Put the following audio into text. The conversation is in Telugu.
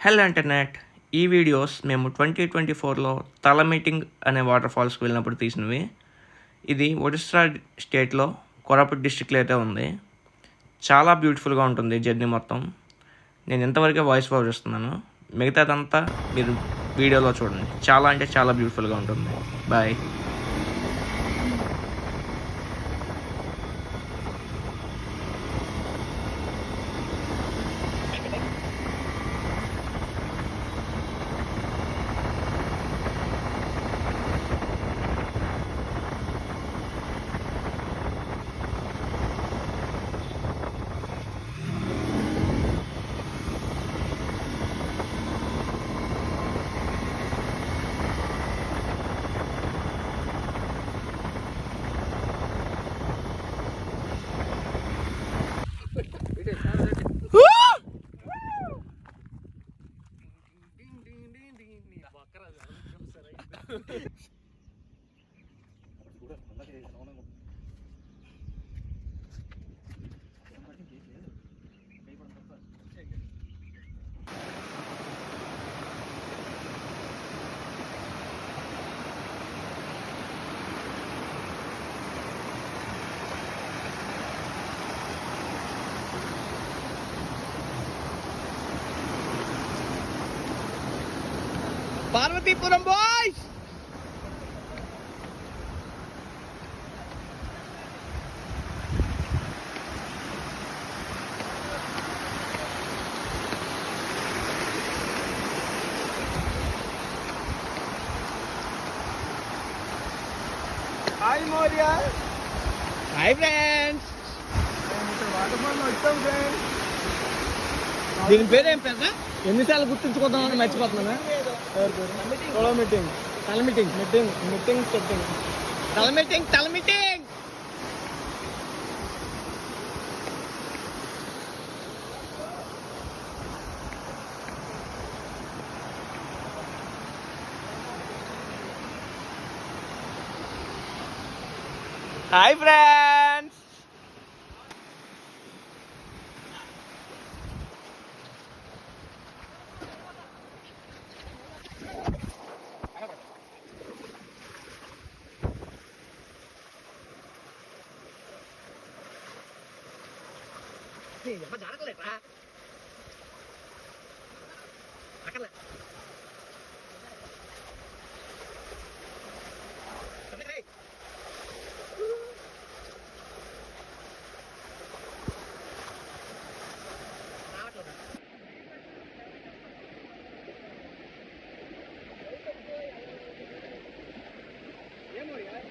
Hello internet. ఈ వీడియోస్ మేము 2024లో తలమీటింగ్ అనే వాటర్ ఫాల్స్కి వెళ్ళినప్పుడు తీసినవి. ఇది ఒడిస్సా స్టేట్లో కోరాపుట్ డిస్ట్రిక్ట్లో అయితే ఉంది. చాలా బ్యూటిఫుల్గా ఉంటుంది జర్నీ మొత్తం. నేను ఇంతవరకే వాయిస్ ఓవర్ ఇస్తున్నాను, మిగతాదంతా మీరు వీడియోలో చూడండి. చాలా అంటే చాలా బ్యూటిఫుల్గా ఉంటుంది. బాయ్. పార్వతీపురం బాయ్స్. హాయ్ మోరియా. Hi friends. వాటర్ ఫాల్ వచ్చాం ఫ్రెండ్స్. దీని పేరేం పెద్ద ఎన్నిసార్లు గుర్తుంచుకుందామని మర్చిపోతున్నాను. మీటింగ్ తల మీటింగ్ మీటింగ్ మీటింగ్ సెట్టింగ్ తల మీటింగ్ తల మీటింగ్. Hi friends. జరగలేట్రా అక్కడ